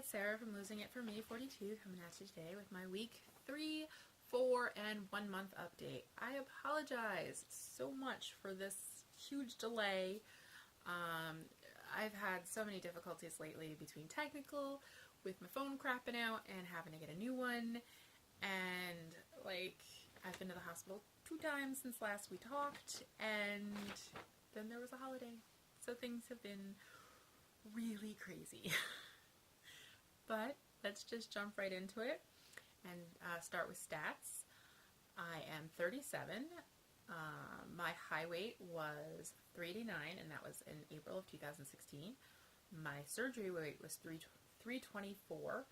it's Sarah from Losing It For Me 42 coming at you today with my week 3, 4, and 1 month update. I apologize so much for this huge delay. I've had so many difficulties lately between technical, with my phone crapping out, and having to get a new one. And I've been to the hospital 2 times since last we talked, and then there was a holiday. So things have been really crazy. But let's just jump right into it and start with stats. I am 37. My high weight was 389, and that was in April of 2016. My surgery weight was 324,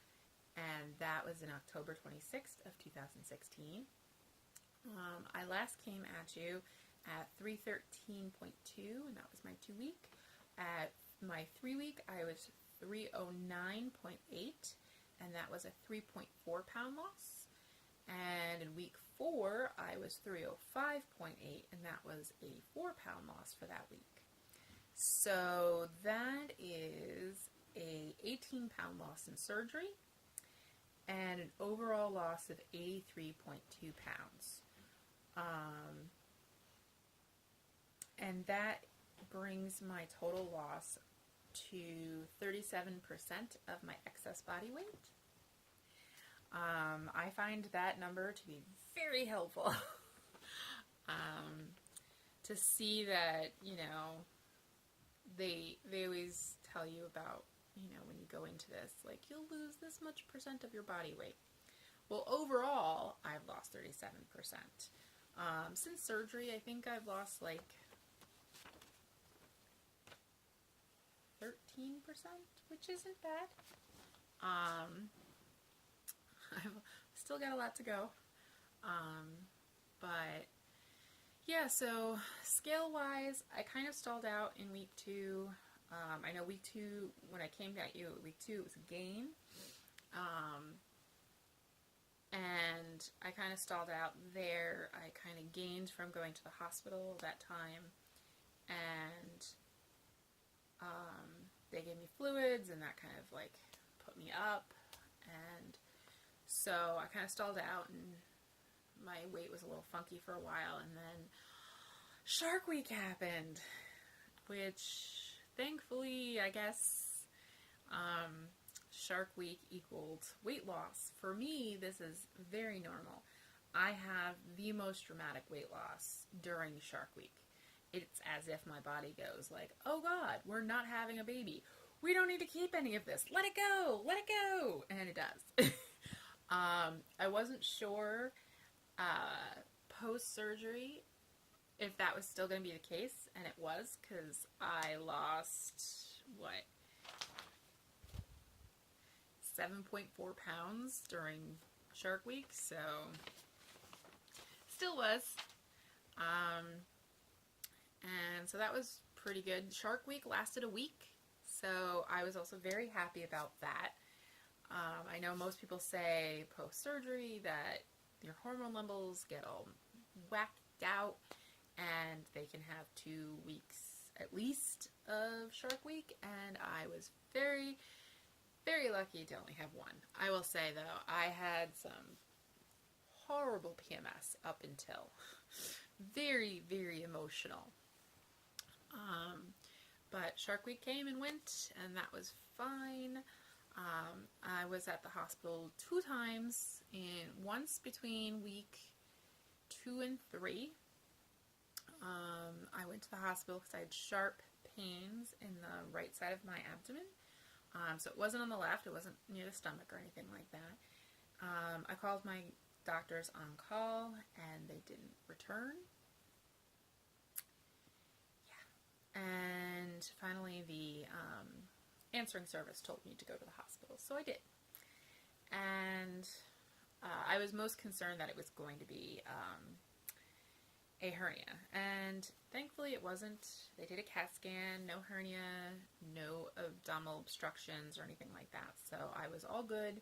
and that was in October 26th of 2016. I last came at you at 313.2, and that was my 2-week. At my 3-week, I was 309.8, and that was a 3.4 pound loss. And in week 4, I was 305.8, and that was a 4 pound loss for that week. So that is a 18 pound loss in surgery and an overall loss of 83.2 pounds. And that brings my total loss to 37% of my excess body weight. I find that number to be very helpful. To see that, they always tell you about, when you go into this, you'll lose this much percent of your body weight. Well, overall, I've lost 37%. Since surgery, I think I've lost 13%, which isn't bad. I've still got a lot to go. But yeah, so scale-wise, I kind of stalled out in week 2. I know week 2, when I came at you at week 2, it was a gain. And I kind of stalled out there. I kind of gained from going to the hospital that time. And they gave me fluids, and that kind of put me up. And so I kind of stalled out, and my weight was a little funky for a while, and then Shark Week happened, which thankfully, I guess, Shark Week equaled weight loss. For me, this is very normal. I have the most dramatic weight loss during Shark Week. It's as if my body goes oh God, we're not having a baby. We don't need to keep any of this. Let it go. Let it go. And it does. I wasn't sure post-surgery if that was still going to be the case, and it was, because I lost, 7.4 pounds during Shark Week, so still was. And so that was pretty good. Shark Week lasted a week, so I was also very happy about that. I know most people say post-surgery that your hormone levels get all whacked out, and they can have 2 weeks at least of Shark Week, and I was very, very lucky to only have 1. I will say, though, I had some horrible PMS up until. Very, very emotional. But Shark Week came and went, and that was fine. I was at the hospital 2 times, once between week 2 and 3. I went to the hospital because I had sharp pains in the right side of my abdomen. So it wasn't on the left, it wasn't near the stomach or anything like that. I called my doctors on call, and they didn't return. Yeah. And finally, the answering service told me to go to the hospital, so I did. And I was most concerned that it was going to be a hernia, and thankfully it wasn't. They did a CAT scan, no hernia, no abdominal obstructions or anything like that, so I was all good.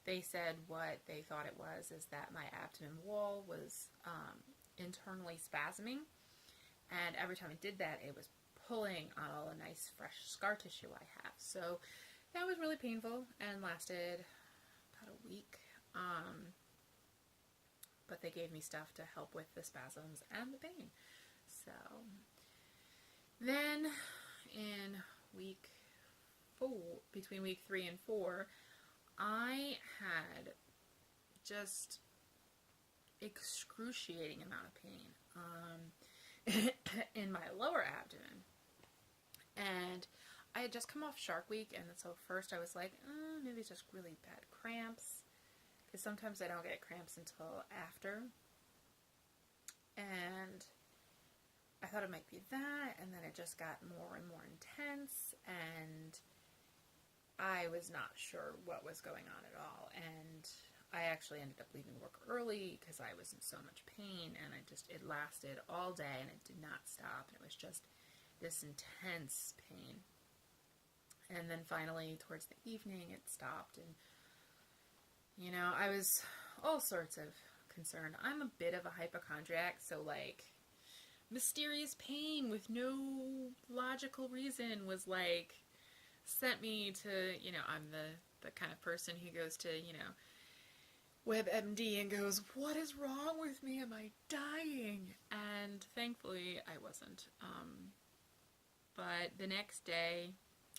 They said what they thought it was is that my abdomen wall was internally spasming, and every time it did that, it was pulling on all the nice fresh scar tissue I have. So that was really painful and lasted about a week. But they gave me stuff to help with the spasms and the pain. So then in week 4, between week 3 and 4, I had just excruciating amount of pain in my lower abdomen. And I had just come off Shark Week, and so first I was like, maybe it's just really bad cramps, because sometimes I don't get cramps until after. And I thought it might be that, and then it just got more and more intense, and I was not sure what was going on at all. And I actually ended up leaving work early because I was in so much pain, and it lasted all day, and it did not stop, and it was just this intense pain. And then finally, towards the evening, it stopped, and, you know, I was all sorts of concerned. I'm a bit of a hypochondriac, so, like, mysterious pain with no logical reason was, like, sent me to, you know, I'm the kind of person who goes to, you know, WebMD and goes, what is wrong with me? Am I dying? And thankfully, I wasn't. But the next day,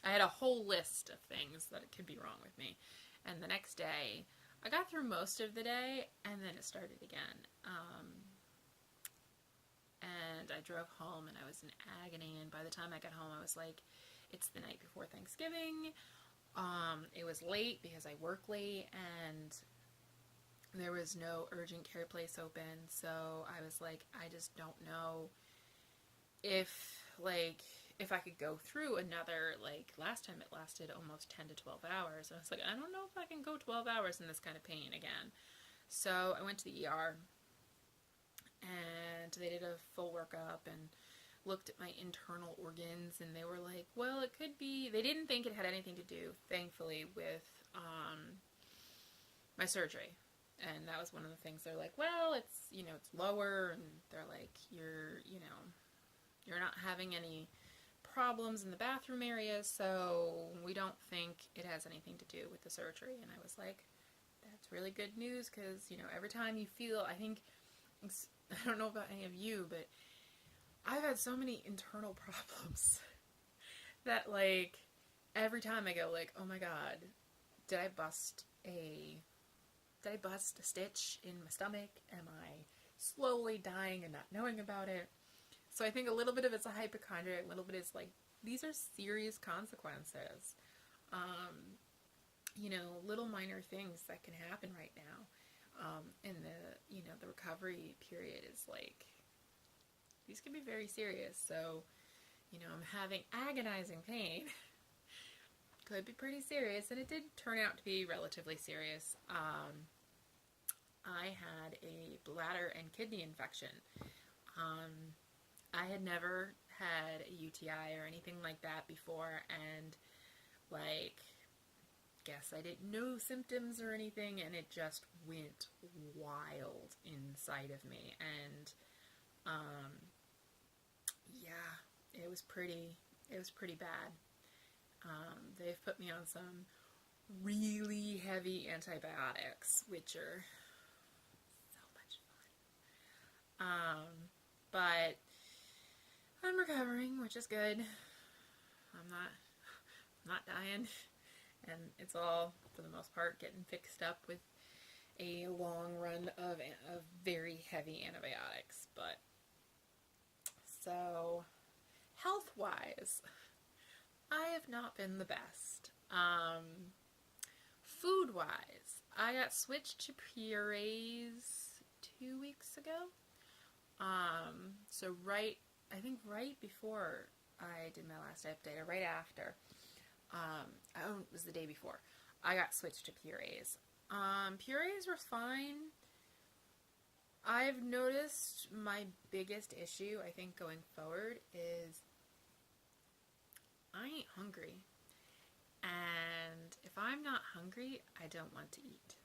I had a whole list of things that could be wrong with me. And the next day, I got through most of the day, and then it started again. And I drove home, and I was in agony, and by the time I got home, I was like, it's the night before Thanksgiving. It was late because I work late, and there was no urgent care place open, so I was like, I just don't know if I could go through another, like, last time it lasted almost 10 to 12 hours. And I was like, I don't know if I can go 12 hours in this kind of pain again. So I went to the ER, and they did a full workup and looked at my internal organs, and they were like, well, it could be, they didn't think it had anything to do, thankfully, with my surgery. And that was one of the things. They're like, well, it's, you know, it's lower, and they're like, you're not having any problems in the bathroom area, so we don't think it has anything to do with the surgery. And I was like, that's really good news, because, you know, every time you feel, I don't know about any of you, but I've had so many internal problems that, like, every time I go, like, oh my god, did I bust a stitch in my stomach? Am I slowly dying and not knowing about it? So I think a little bit of it's a hypochondriac, a little bit is like, these are serious consequences. You know, little minor things that can happen right now. And the recovery period is like, these can be very serious. So, you know, I'm having agonizing pain. Could be pretty serious, and it did turn out to be relatively serious. I had a bladder and kidney infection. I had never had a UTI or anything like that before, and, like, guess I didn't know symptoms or anything, and it just went wild inside of me. And yeah, it was pretty bad. They've put me on some really heavy antibiotics, which are so much fun. But I'm recovering, which is good. I'm not dying, and it's all, for the most part, getting fixed up with a long run of very heavy antibiotics. But so, health-wise, I have not been the best. Food-wise, I got switched to purees 2 weeks ago. So I think right before I did my last update, or right after, it was the day before, I got switched to purees. Purees were fine. I've noticed my biggest issue, I think, going forward is I ain't hungry. And if I'm not hungry, I don't want to eat.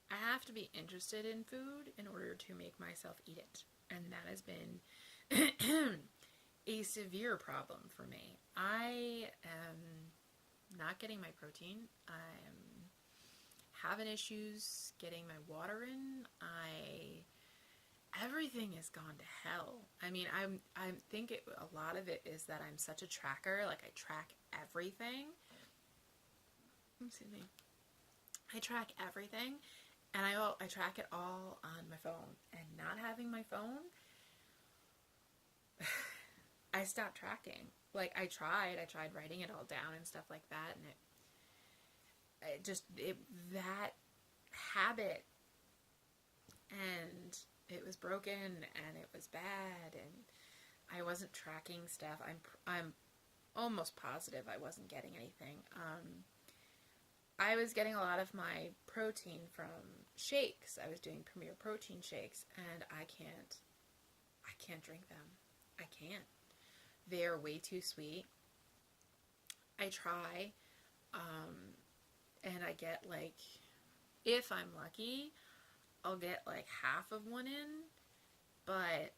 I have to be interested in food in order to make myself eat it. And that has been a severe problem for me. I am not getting my protein. I'm having issues getting my water in. Everything has gone to hell. I mean, I think a lot of it is that I'm such a tracker. Like, I track everything. Excuse me. I track everything, and I track it all on my phone. And not having my phone, I stopped tracking. Like, I tried writing it all down and stuff like that, and that habit, and it was broken, and it was bad, and I wasn't tracking stuff. I'm almost positive I wasn't getting anything. I was getting a lot of my protein from shakes. I was doing Premier protein shakes, and I can't drink them. I can't. They're way too sweet. I try, and I get, like, if I'm lucky, I'll get like half of one in, but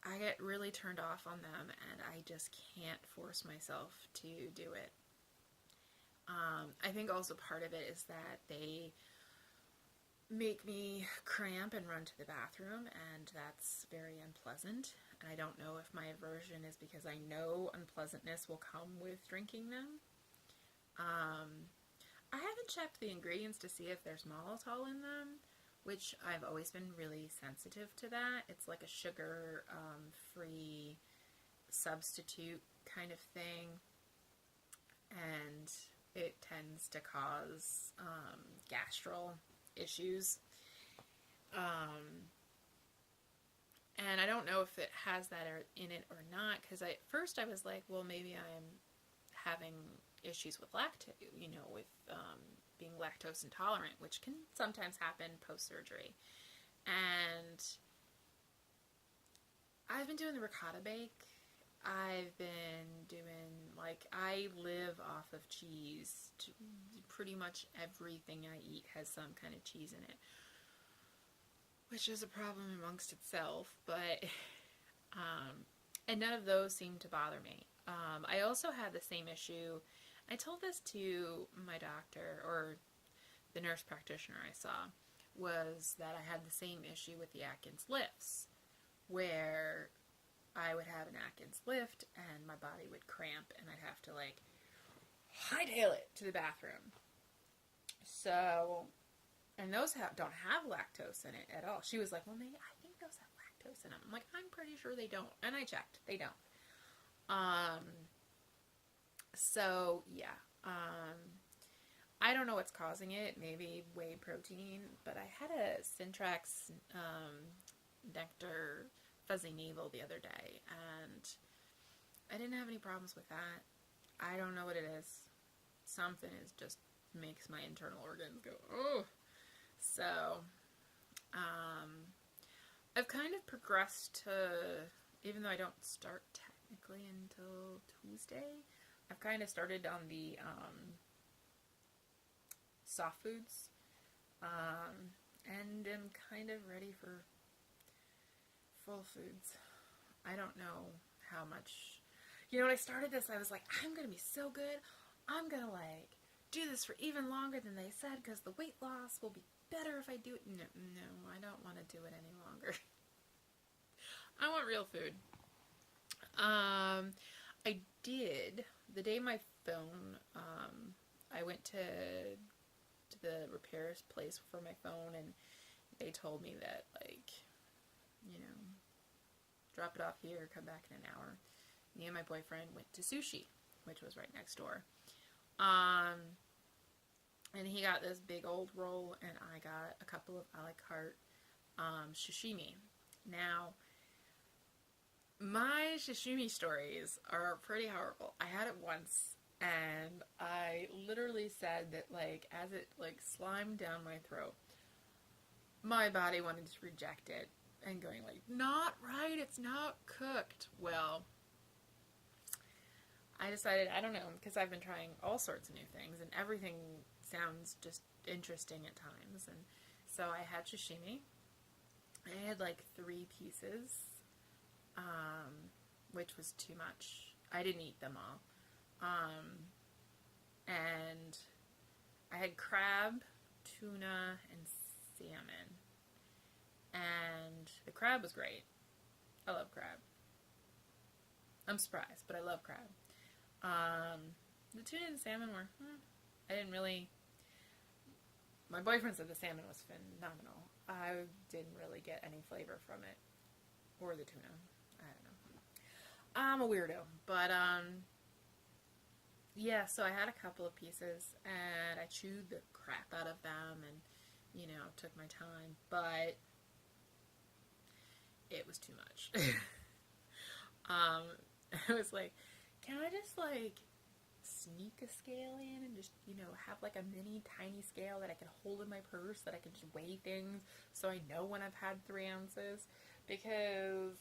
I get really turned off on them, and I just can't force myself to do it. I think also part of it is that they make me cramp and run to the bathroom, and that's very unpleasant. And I don't know if my aversion is because I know unpleasantness will come with drinking them. I haven't checked the ingredients to see if there's maltol in them, which I've always been really sensitive to that. It's like a sugar-free substitute kind of thing, and it tends to cause gastral issues. And I don't know if it has that in it or not, because at first I was like, well, maybe I'm having issues with with being lactose intolerant, which can sometimes happen post-surgery. And I've been doing the ricotta bake. I've been doing, I live off of cheese. Pretty much everything I eat has some kind of cheese in it, which is a problem amongst itself, but, and none of those seem to bother me. I also had the same issue. I told this to my doctor, or the nurse practitioner I saw, was that I had the same issue with the Atkins lifts, where I would have an Atkins lift and my body would cramp and I'd have to hightail it to the bathroom. So, and those don't have lactose in it at all. She was like, well, maybe I think those have lactose in them. I'm like, I'm pretty sure they don't. And I checked. They don't. So, yeah. I don't know what's causing it. Maybe whey protein. But I had a Syntrax nectar fuzzy navel the other day, and I didn't have any problems with that. I don't know what it is. Something just makes my internal organs go, oh. So, I've kind of progressed to, even though I don't start technically until Tuesday, I've kind of started on the soft foods, and am kind of ready for full foods. I don't know how much, when I started this, I was like, I'm going to be so good. I'm going to do this for even longer than they said, because the weight loss will be better if I do it. No, I don't want to do it any longer. I want real food. I did, the day my phone, I went to the repair place for my phone, and they told me that, drop it off here, come back in an hour. Me and my boyfriend went to Sushi, which was right next door. And he got this big old roll, and I got a couple of a la carte sashimi. Now, my sashimi stories are pretty horrible. I had it once, and I literally said that, as it, slimed down my throat, my body wanted to reject it, and going, not right, it's not cooked. Well, I decided, I don't know, because I've been trying all sorts of new things, and everything sounds just interesting at times, and so I had sashimi. I had 3 pieces, which was too much. I didn't eat them all. And I had crab, tuna, and salmon. And the crab was great. I love crab. I'm surprised, but I love crab. The tuna and salmon were, I didn't really, my boyfriend said the salmon was phenomenal. I didn't really get any flavor from it. Or the tuna. I don't know. I'm a weirdo. But, yeah, so I had a couple of pieces, and I chewed the crap out of them, and, you know, took my time, but it was too much. I was like, can I just, like, sneak a scale in and just, you know, have, like, a mini tiny scale that I can hold in my purse, that I can just weigh things so I know when I've had 3 ounces? Because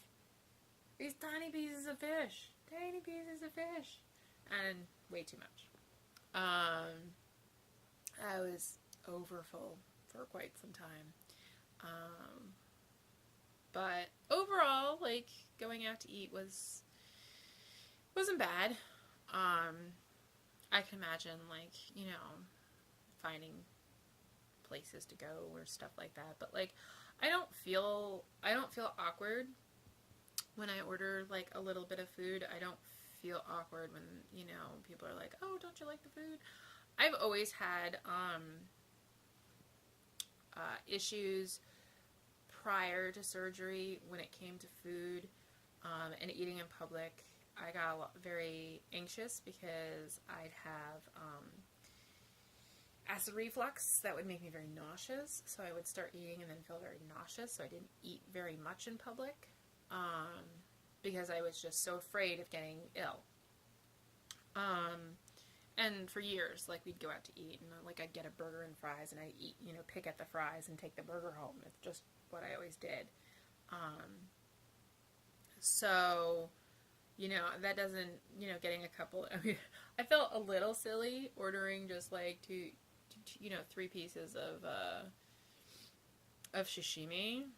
these tiny pieces of fish, and way too much. I was over full for quite some time. But overall, like, going out to eat wasn't bad. I can imagine, like, you know, finding places to go or stuff like that. But, like, I don't feel awkward when I order, like, a little bit of food. I don't feel awkward when, you know, people are like, oh, don't you like the food? I've always had issues prior to surgery when it came to food and eating in public. I got very anxious because I'd have acid reflux that would make me very nauseous. So I would start eating and then feel very nauseous. So I didn't eat very much in public because I was just so afraid of getting ill. And for years, like, we'd go out to eat, and, like, I'd get a burger and fries, and I'd eat, you know, pick at the fries and take the burger home. It's just what I always did. So, you know, that doesn't, you know, getting a couple, I mean, I felt a little silly ordering just, like, two, you know, 3 pieces of sashimi,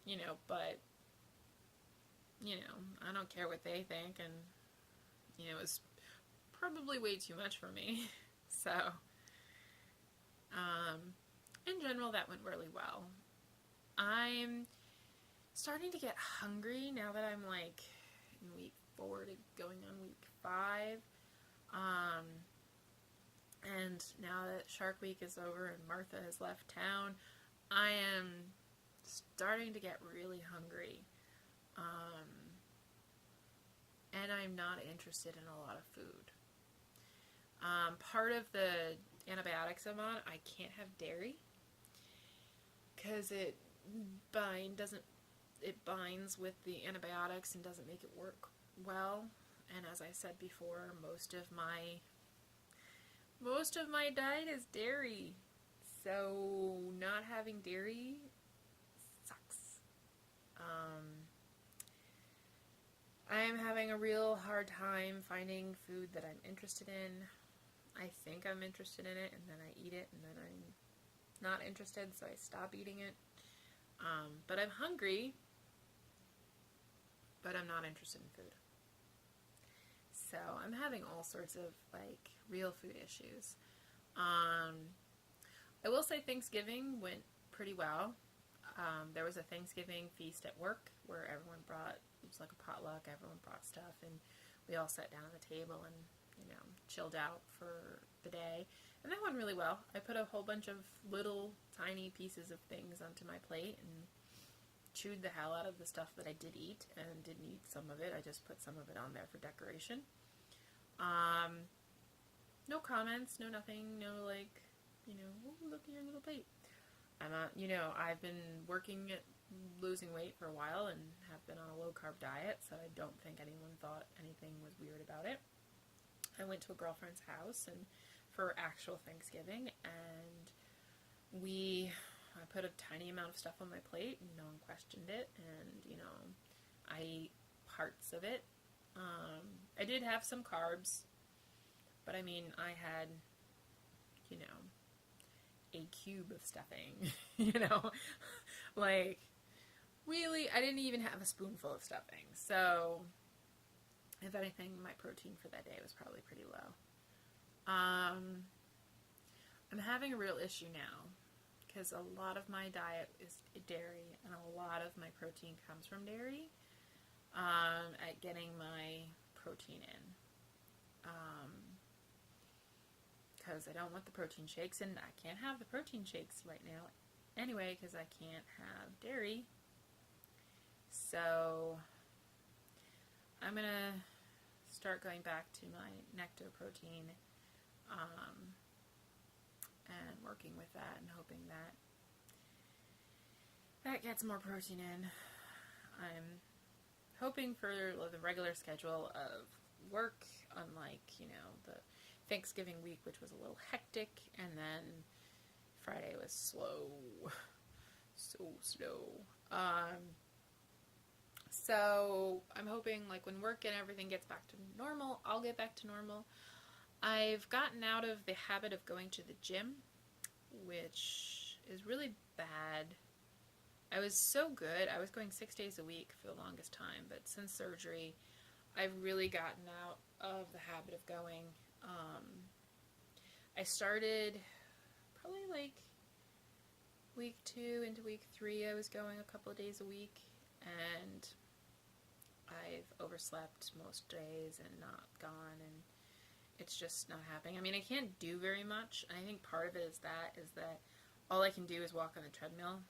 you know, but, you know, I don't care what they think, and, you know, it was probably way too much for me. So, in general, that went really well. I'm starting to get hungry now that I'm, like, in week 4 to going on week 5. And now that Shark Week is over and Martha has left town, I am starting to get really hungry. And I'm not interested in a lot of food. Part of the antibiotics I'm on, I can't have dairy because it binds with the antibiotics and doesn't make it work well. And as I said before, most of my diet is dairy, so not having dairy sucks. I am having a real hard time finding food that I'm interested in. I think I'm interested in it, and then I eat it, and then I'm not interested, so I stop eating it. But I'm hungry, but I'm not interested in food. So I'm having all sorts of, like, real food issues. I will say Thanksgiving went pretty well. There was a Thanksgiving feast at work where everyone brought, it was like a potluck, everyone brought stuff, and we all sat down at the table and, you know, chilled out for the day. And that went really well. I put a whole bunch of little tiny pieces of things onto my plate and chewed the hell out of the stuff that I did eat, and didn't eat some of it. I just put some of it on there for decoration. No comments, no nothing, no, like, you know, oh, look at your little plate. You know, I've been working at losing weight for a while and have been on a low-carb diet, so I don't think anyone thought anything was weird about it. I went to a girlfriend's house and for actual Thanksgiving, and I put a tiny amount of stuff on my plate, and no one questioned it, and, you know, I ate parts of it. I did have some carbs, but I mean, I had, you know, a cube of stuffing, you know, like, really, I didn't even have a spoonful of stuffing. So, if anything, my protein for that day was probably pretty low. I'm having a real issue now because a lot of my diet is dairy and a lot of my protein comes from dairy, at getting my protein in. Because I don't want the protein shakes, and I can't have the protein shakes right now anyway because I can't have dairy. So I'm going to start going back to my nectar protein, and working with that and hoping that that gets more protein in. I'm hoping for the regular schedule of work, unlike, the Thanksgiving week, which was a little hectic, and then Friday was slow. So slow. So I'm hoping, like, when work and everything gets back to normal, I'll get back to normal. I've gotten out of the habit of going to the gym, which is really bad. I was so good. I was going 6 days a week for the longest time, but since surgery, I've really gotten out of the habit of going. I started probably like week 2 into week 3, I was going a couple of days a week, and I've overslept most days and not gone, and it's just not happening. I mean, I can't do very much, and I think part of it is that all I can do is walk on the treadmill.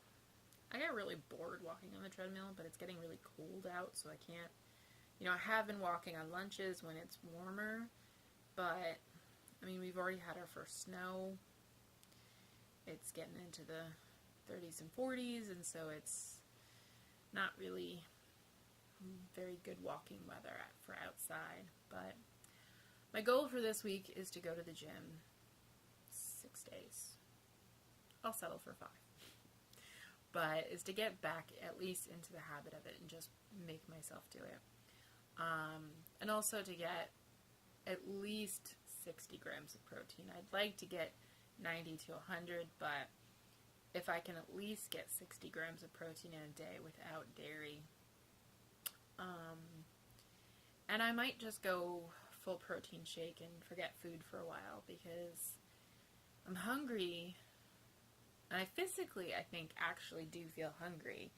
I get really bored walking on the treadmill, but it's getting really cold out, so I can't. I have been walking on lunches when it's warmer, but, I mean, we've already had our first snow. It's getting into the 30s and 40s, and so it's not really very good walking weather for outside. But my goal for this week is to go to the gym 6 days. I'll settle for 5. But is to get back at least into the habit of it and just make myself do it. And also to get at least 60 grams of protein. I'd like to get 90 to 100, but if I can at least get 60 grams of protein in a day without dairy. And I might just go full protein shake and forget food for a while because I'm hungry. And I physically, I think, actually do feel hungry.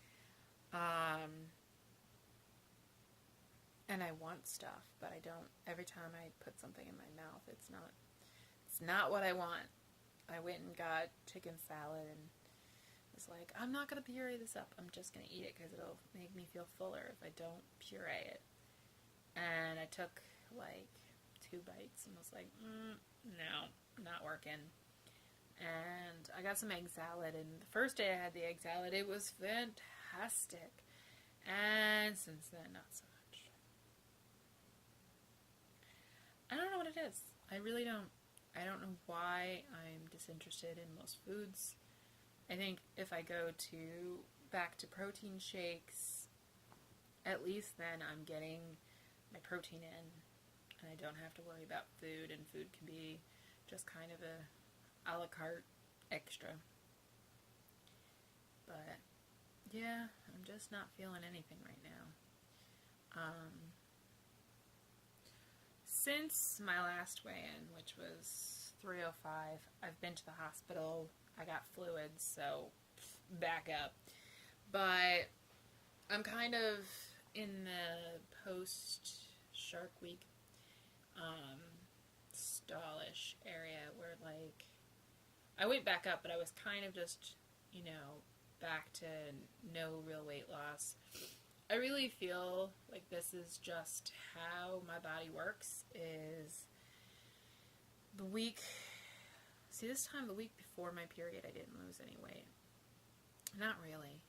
And I want stuff, but I don't. Every time I put something in my mouth, it's not what I want. I went and got chicken salad and was like, I'm not going to puree this up. I'm just going to eat it because it'll make me feel fuller if I don't puree it. And I took like 2 bites and was like, no, not working. And I got some egg salad, and the first day I had the egg salad, it was fantastic. And since then, not so much. I don't know what it is. I really don't. I don't know why I'm disinterested in most foods. I think if I go back to protein shakes, at least then I'm getting my protein in, and I don't have to worry about food, and food can be just kind of a la carte extra. But yeah, I'm just not feeling anything right now. Since my last weigh-in, which was 305, I've been to the hospital. I got fluids, so back up. But I'm kind of in the post-Shark Week stallish area where, like, I went back up, but I was kind of just, back to no real weight loss. I really feel like this is just how my body works, is the week, this time the week before my period I didn't lose any weight. Not really.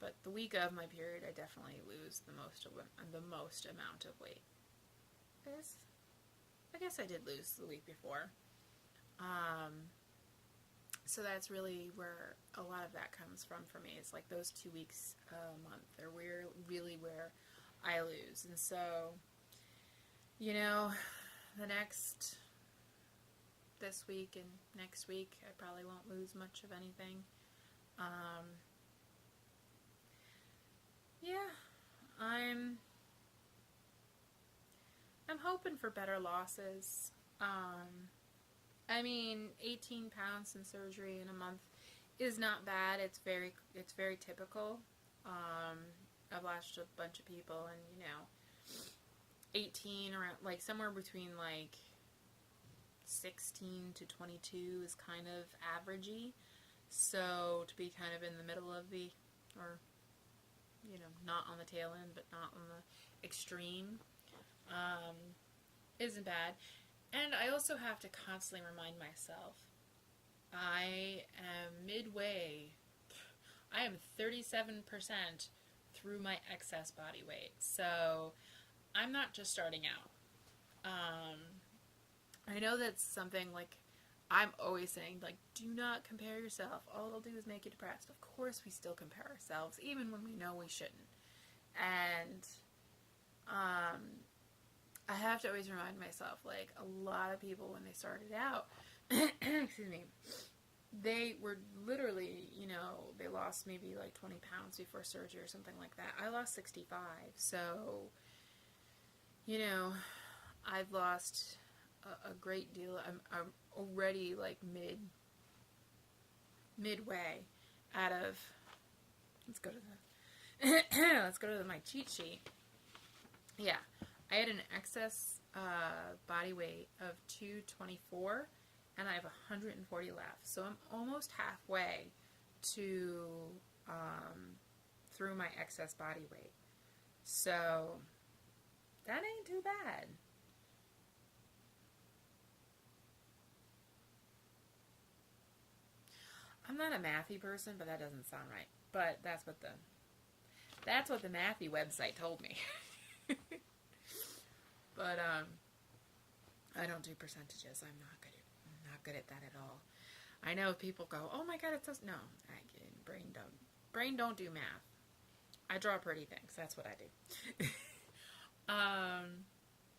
But the week of my period I definitely lose the most amount of weight. I guess I did lose the week before. So that's really where a lot of that comes from for me. It's like those 2 weeks a month are really where I lose. And so, this week and next week, I probably won't lose much of anything. Yeah, I'm hoping for better losses. I mean, 18 pounds in surgery in a month is not bad. It's very typical. I've watched a bunch of people, and 18 around, like somewhere between like 16 to 22 is kind of averagey. So to be kind of in the middle of the, or not on the tail end, but not on the extreme, isn't bad. And I also have to constantly remind myself, I am midway, I am 37% through my excess body weight. So I'm not just starting out. I know that's something like I'm always saying, like, do not compare yourself. All it'll do is make you depressed. Of course we still compare ourselves, even when we know we shouldn't. And I have to always remind myself, like, a lot of people when they started out, excuse me, they were literally, they lost maybe like 20 pounds before surgery or something like that. I lost 65. So, I've lost a great deal. I'm already like midway out of, let's go to my cheat sheet. Yeah, I had an excess body weight of 224, and I have 140 left. So I'm almost halfway to through my excess body weight. So that ain't too bad. I'm not a mathy person, but that doesn't sound right. But that's what the mathy website told me. But I don't do percentages. I'm not good at that at all. I know people go, "Oh my God, it's so..." No, brain don't do math. I draw pretty things. That's what I do.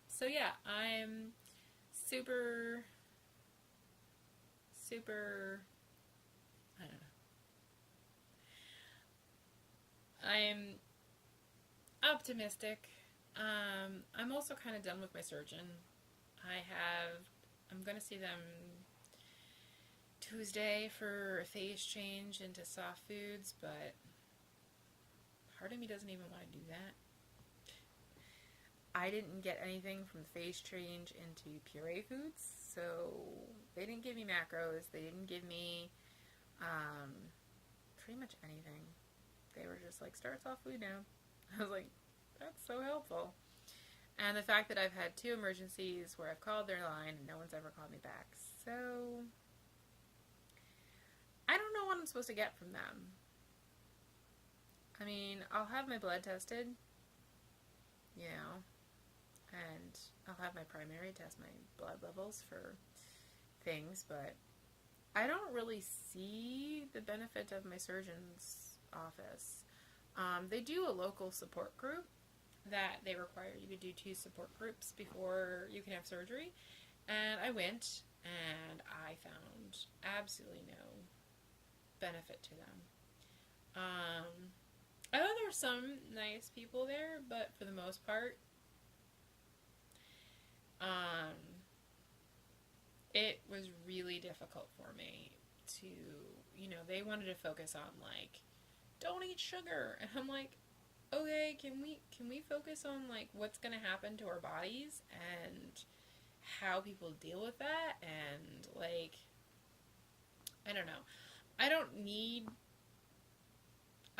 So yeah, I'm super, I don't know. I'm optimistic. I'm also kind of done with my surgeon. I'm going to see them Tuesday for a phase change into soft foods, but part of me doesn't even want to do that. I didn't get anything from the phase change into puree foods, so they didn't give me macros. They didn't give me pretty much anything. They were just like, start soft food now. I was like, that's so helpful. And the fact that I've had 2 emergencies where I've called their line and no one's ever called me back. So I don't know what I'm supposed to get from them. I mean, I'll have my blood tested, and I'll have my primary test my blood levels for things, but I don't really see the benefit of my surgeon's office. They do a local support group that they require you to do 2 support groups before you can have surgery. And I went, and I found absolutely no benefit to them. I know there were some nice people there, but for the most part, it was really difficult for me to, they wanted to focus on, like, don't eat sugar. And I'm like, okay, can we focus on, like, what's going to happen to our bodies and how people deal with that? And, like, I don't know.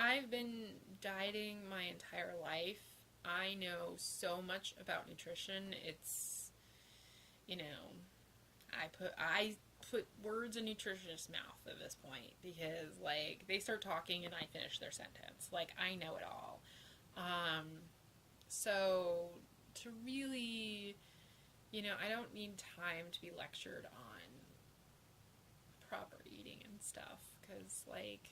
I've been dieting my entire life. I know so much about nutrition. It's, I put words in nutritionists' mouth at this point because, like, they start talking and I finish their sentence. Like, I know it all. So to really, I don't need time to be lectured on proper eating and stuff because, like,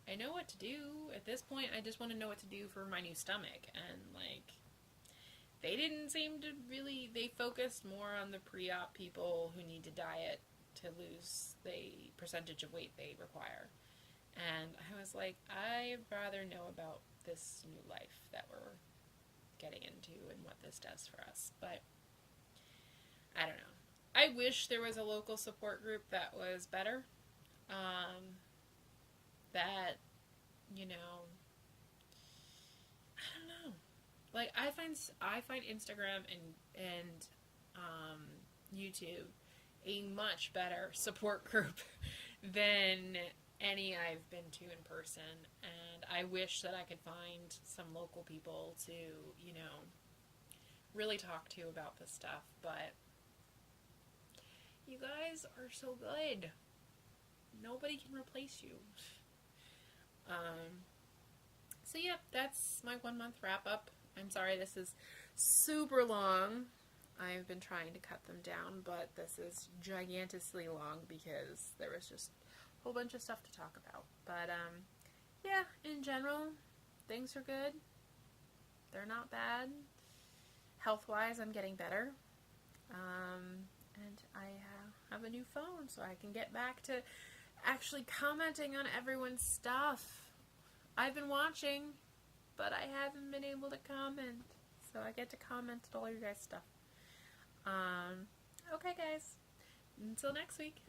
I know what to do. At this point, I just want to know what to do for my new stomach. And, like, they didn't seem to really, they focused more on the pre-op people who need to diet to lose the percentage of weight they require. And I was like, I'd rather know about this new life that we're getting into and what this does for us. But I don't know. I wish there was a local support group that was better. That, you know, I don't know. Like I find Instagram and YouTube a much better support group than any I've been to in person, and I wish that I could find some local people to, you know, really talk to about this stuff, but you guys are so good. Nobody can replace you. So yeah, that's my 1 month wrap up. I'm sorry this is super long. I've been trying to cut them down, but this is gigantously long because there was just a whole bunch of stuff to talk about. But yeah, in general, things are good. They're not bad. Health-wise, I'm getting better. And I have a new phone, so I can get back to actually commenting on everyone's stuff. I've been watching, but I haven't been able to comment. So I get to comment on all your guys' stuff. Okay, guys. Until next week.